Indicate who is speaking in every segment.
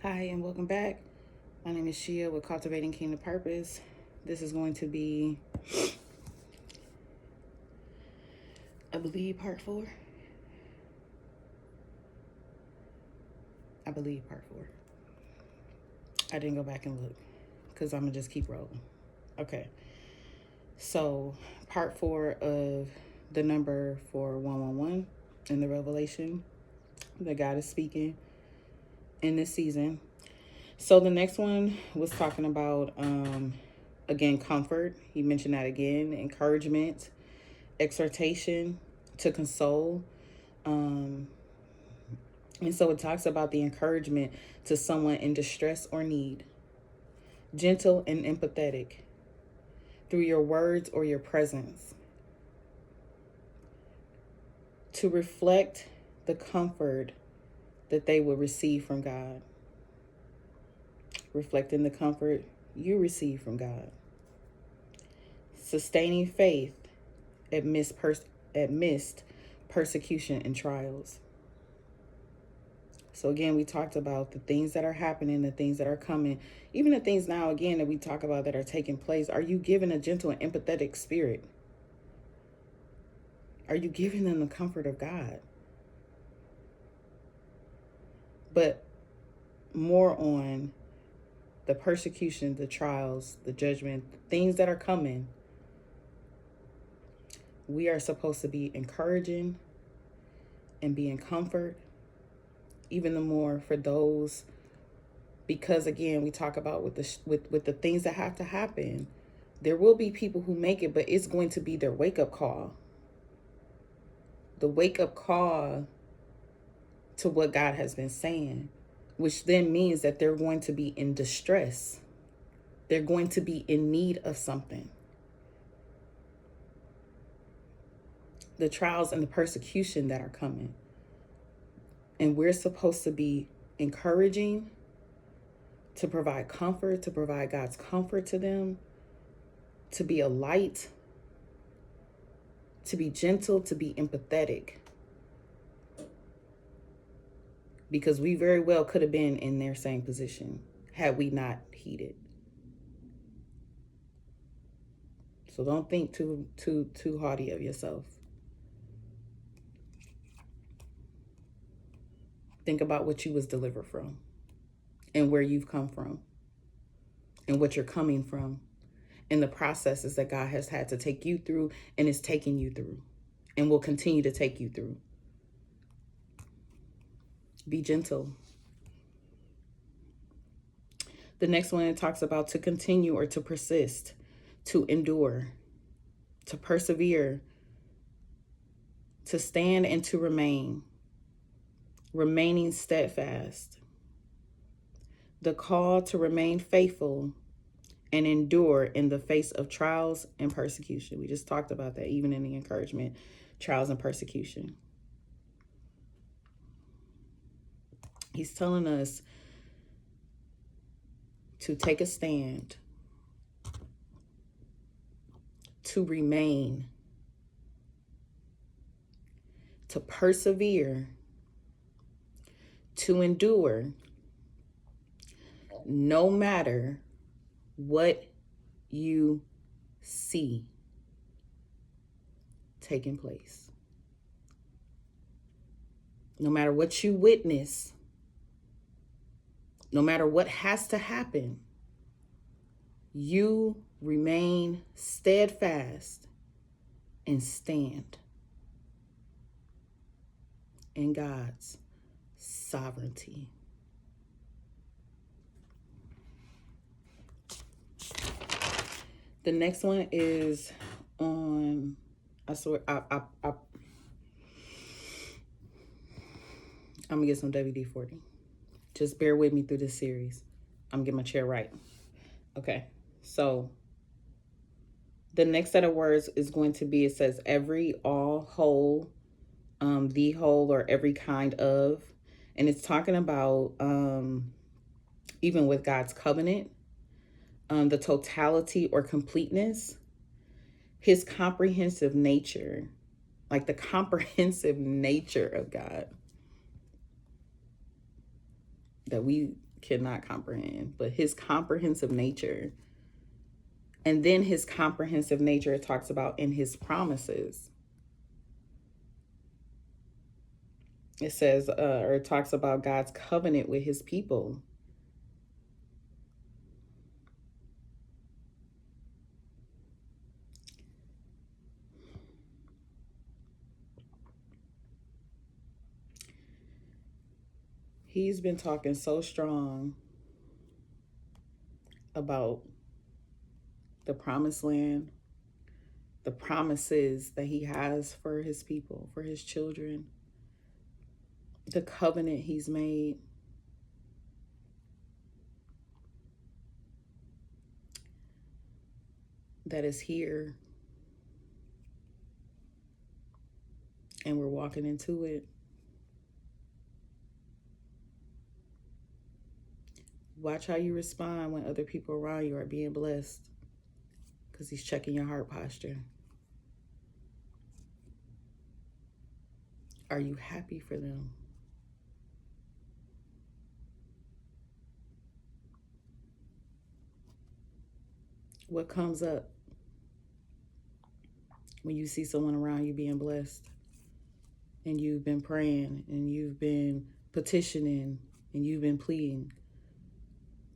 Speaker 1: Hi, and welcome back. My name is Shia with Cultivating Kingdom Purpose. This is going to be, I believe, part four. Part four. I didn't go back and look because I'm going to just keep rolling. Okay. So, part four of the number for 111 in the revelation that God is speaking in this season. So, the next one was talking about, again, comfort. He mentioned that again, encouragement, exhortation, to console. And so it talks about the encouragement to someone in distress or need, gentle and empathetic through your words or your presence, to reflect the comfort that they will receive from God, reflecting the comfort you receive from God, sustaining faith amidst persecution and trials. So again, we talked about the things that are happening, the things that are coming, even the things now again that we talk about that are taking place. Are you giving a gentle and empathetic spirit? Are you giving them the comfort of God? But more on the persecution, the trials, the judgment, the things that are coming. We are supposed to be encouraging and be in comfort, even the more for those, because again, we talk about with the things that have to happen. There will be people who make it, but it's going to be their wake-up call. The wake-up call to what God has been saying, which then means that they're going to be in distress. They're going to be in need of something. The trials and the persecution that are coming. And we're supposed to be encouraging, to provide comfort, to provide God's comfort to them, to be a light, to be gentle, to be empathetic. Because we very well could have been in their same position had we not heeded. So don't think too haughty of yourself. Think about what you was delivered from and where you've come from and what you're coming from and the processes that God has had to take you through and is taking you through and will continue to take you through. Be gentle. The next one, it talks about to continue or to persist, to endure, to persevere, to stand and to remain, remaining steadfast. The call to remain faithful and endure in the face of trials and persecution. We just talked about that, even in the encouragement, trials and persecution. He's telling us to take a stand, to remain, to persevere, to endure, no matter what you see taking place. No matter what you witness, no matter what has to happen, you remain steadfast and stand in God's sovereignty. The next one is on, I'm gonna get some WD-40. Just bear with me through this series. I'm gonna get my chair right. Okay, so the next set of words is going to be, it says every, all, whole, the whole, or every kind of. And it's talking about even with God's covenant, the totality or completeness, his comprehensive nature, like the comprehensive nature of God that we cannot comprehend, but his comprehensive nature. And then his comprehensive nature, it talks about in his promises. It says, or it talks about God's covenant with his people. He's been talking so strong about the promised land, the promises that he has for his people, for his children, the covenant he's made. That is here. And we're walking into it. Watch how you respond when other people around you are being blessed, because he's checking your heart posture. Are you happy for them? What comes up when you see someone around you being blessed, and you've been praying, and you've been petitioning, and you've been pleading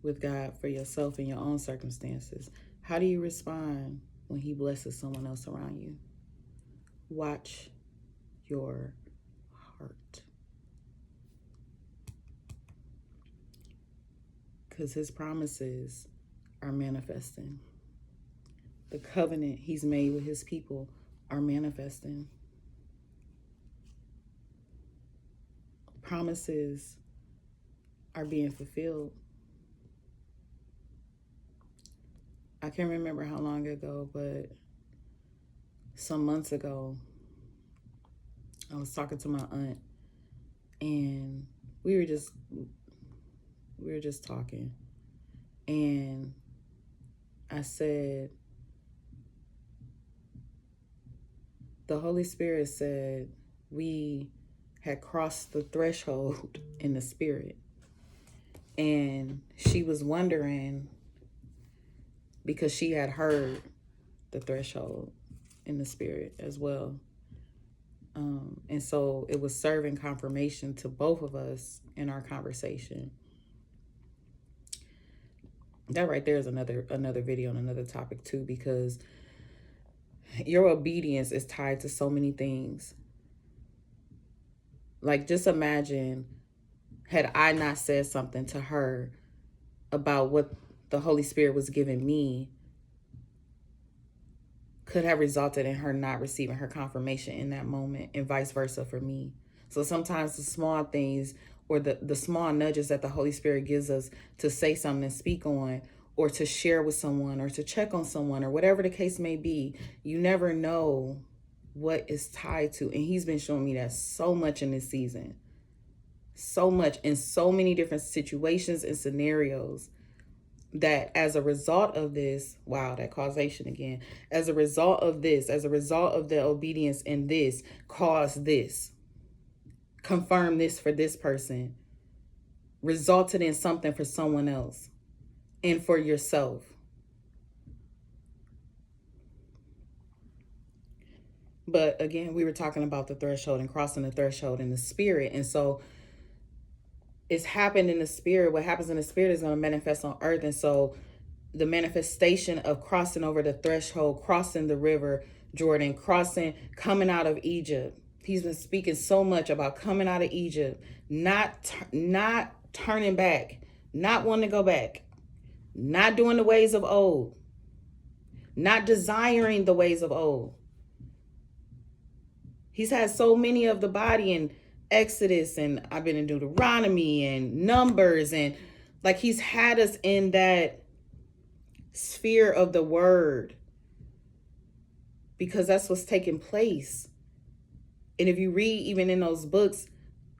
Speaker 1: with God for yourself and your own circumstances? How do you respond when he blesses someone else around you? Watch your heart. Because his promises are manifesting. The covenant he's made with his people are manifesting. Promises are being fulfilled. I can't remember how long ago, but some months ago, I was talking to my aunt, and we were just talking, and I said, the Holy Spirit said we had crossed the threshold in the spirit, and she was wondering, because she had heard the threshold in the spirit as well. And so it was serving confirmation to both of us in our conversation. That right there is another video and another topic too, because your obedience is tied to so many things. Like, just imagine, had I not said something to her about what the Holy Spirit was giving me, could have resulted in her not receiving her confirmation in that moment, and vice versa for me. So sometimes the small things, or the small nudges that the Holy Spirit gives us to say something and speak on, or to share with someone, or to check on someone, or whatever the case may be, you never know what is tied to. And he's been showing me that so much in this season. So much, in so many different situations and scenarios, that as a result of this, wow, that causation again, as a result of this, as a result of the obedience in this, caused this, confirm this for this person, resulted in something for someone else and for yourself. But again, we were talking about the threshold and crossing the threshold in the spirit. And so it's happened in the spirit. What happens in the spirit is going to manifest on earth. And so the manifestation of crossing over the threshold, crossing the river Jordan, coming out of Egypt. He's been speaking so much about coming out of Egypt, not turning back, not wanting to go back, not doing the ways of old, not desiring the ways of old. He's had so many of the body in Exodus, and I've been in Deuteronomy and Numbers, and like he's had us in that sphere of the word, because that's what's taking place. And if you read even in those books,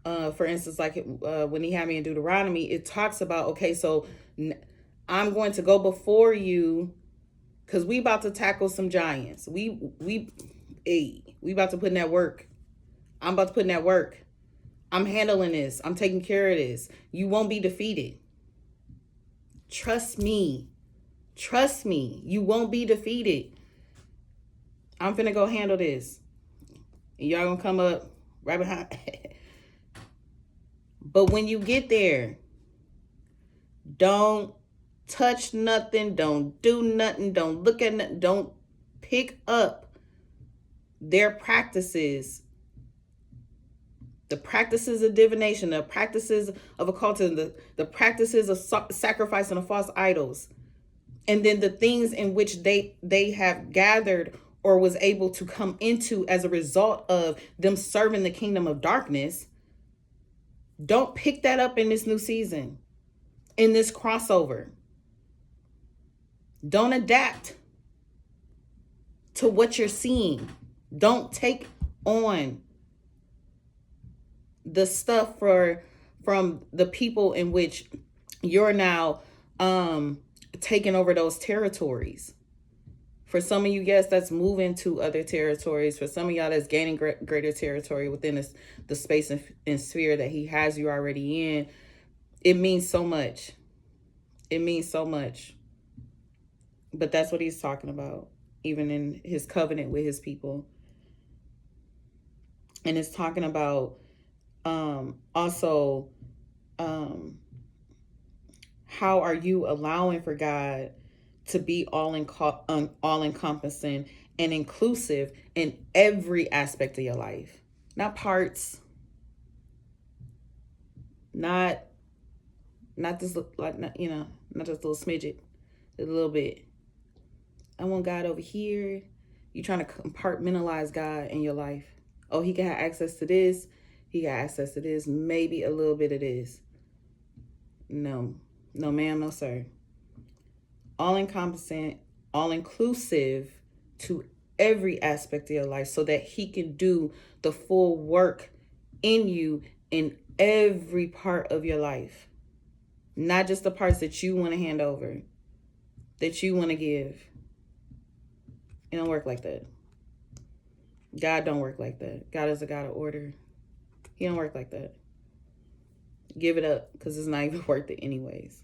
Speaker 1: for instance, like when he had me in Deuteronomy, it talks about, okay, so I'm going to go before you, because we about to tackle some giants. We about to put in that work. I'm about to put in that work. I'm handling this. I'm taking care of this. You won't be defeated. Trust me. Trust me. You won't be defeated. I'm finna go handle this. And y'all gonna come up right behind. But when you get there, don't touch nothing. Don't do nothing. Don't look at nothing. Don't pick up their practices. The practices of divination, the practices of occultism, the practices of sacrificing of false idols. And then the things in which they have gathered or was able to come into as a result of them serving the kingdom of darkness. Don't pick that up in this new season, in this crossover. Don't adapt to what you're seeing. Don't take on the stuff from the people in which you're now taking over those territories. For some of you, yes, that's moving to other territories. For some of y'all, that's gaining greater territory within the space and sphere that he has you already in. It means so much. It means so much. But that's what he's talking about, even in his covenant with his people. And it's talking about also how are you allowing for God to be all encompassing and inclusive in every aspect of your life, not parts, not this like not just a little smidget, a little bit. I want God over here. You trying to compartmentalize God in your life. Oh, he can have access to this. He got access to this. Maybe a little bit of this. No, ma'am, no, sir. All encompassing, all inclusive to every aspect of your life so that he can do the full work in you in every part of your life. Not just the parts that you want to hand over, that you want to give. It don't work like that. God don't work like that. God is a God of order. He don't work like that. Give it up because it's not even worth it anyways.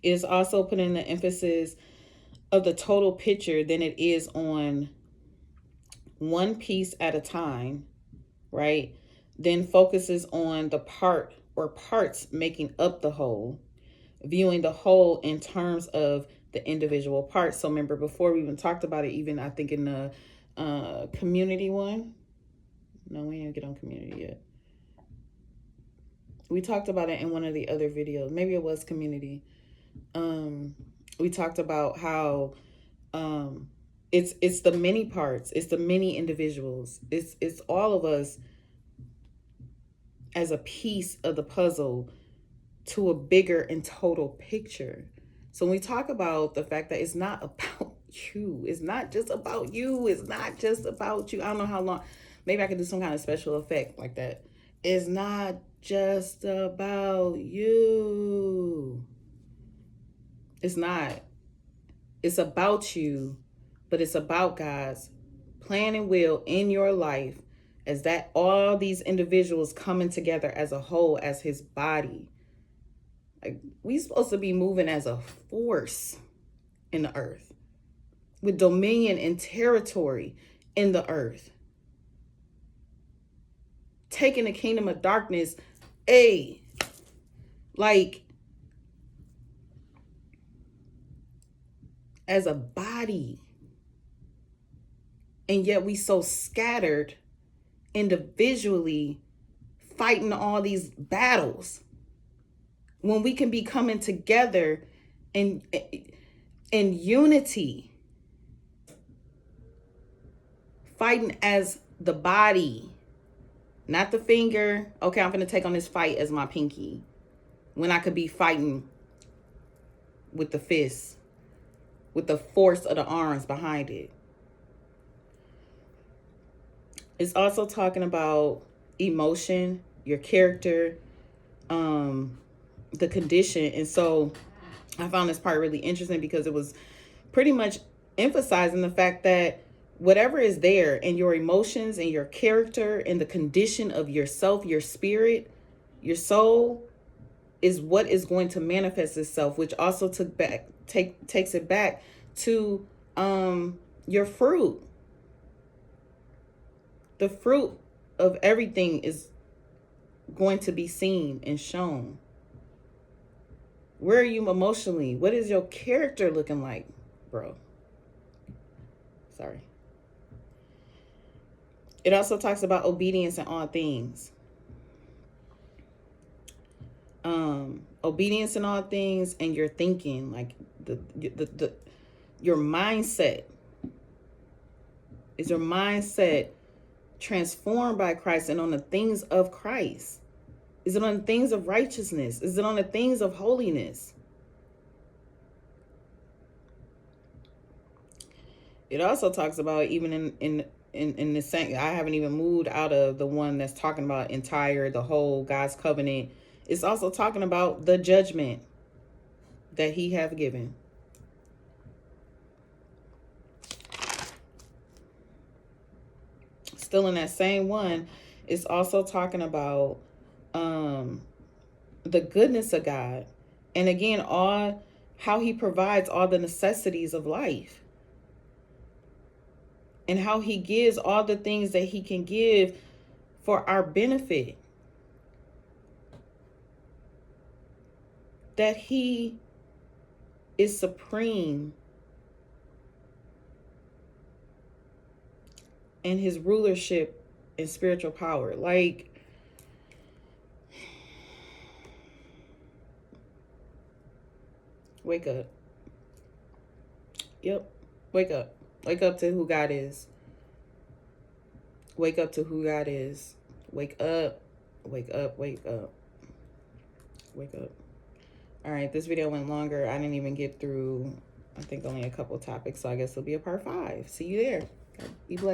Speaker 1: It is also putting the emphasis of the total picture than it is on one piece at a time, right? Then focuses on the part or parts making up the whole, viewing the whole in terms of the individual parts. So remember, before we even talked about it, even I think in the community one. No, we didn't get on community yet. We talked about it in one of the other videos. Maybe it was community. We talked about how it's the many parts, it's the many individuals, it's all of us as a piece of the puzzle to a bigger and total picture. So when we talk about the fact that it's not about you, it's not just about you, it's not just about you. I don't know how long, maybe I could do some kind of special effect like that. It's not just about you. It's not. It's about you, but it's about God's plan and will in your life as that all these individuals coming together as a whole, as his body. Like, we supposed to be moving as a force in the earth with dominion and territory in the earth. Taking the kingdom of darkness, as a body. And yet we so scattered individually fighting all these battles when we can be coming together in unity, fighting as the body, not the finger. Okay, I'm going to take on this fight as my pinky when I could be fighting with the fist, with the force of the arms behind it. It's also talking about emotion, your character, the condition. And so I found this part really interesting because it was pretty much emphasizing the fact that whatever is there in your emotions and your character and the condition of yourself, your spirit, your soul, is what is going to manifest itself, which also takes it back to your fruit. The fruit of everything is going to be seen and shown. Where are you emotionally? What is your character looking like, bro? Sorry. It also talks about obedience in all things. Obedience in all things, and your thinking, like your mindset. Is your mindset transformed by Christ and on the things of Christ? Is it on the things of righteousness? Is it on the things of holiness? It also talks about, even in the same, I haven't even moved out of the one that's talking about the whole God's covenant. It's also talking about the judgment that he have given. Still in that same one, it's also talking about the goodness of God. And again, how he provides all the necessities of life. And how he gives all the things that he can give for our benefit. That he is supreme in his rulership and spiritual power. Like, wake up. Yep. Wake up. Wake up to who God is. Wake up to who God is. Wake up. Wake up. Wake up. Wake up. All right, this video went longer. I didn't even get through, I think, only a couple topics, so I guess it'll be a part 5. See you there. Be blessed.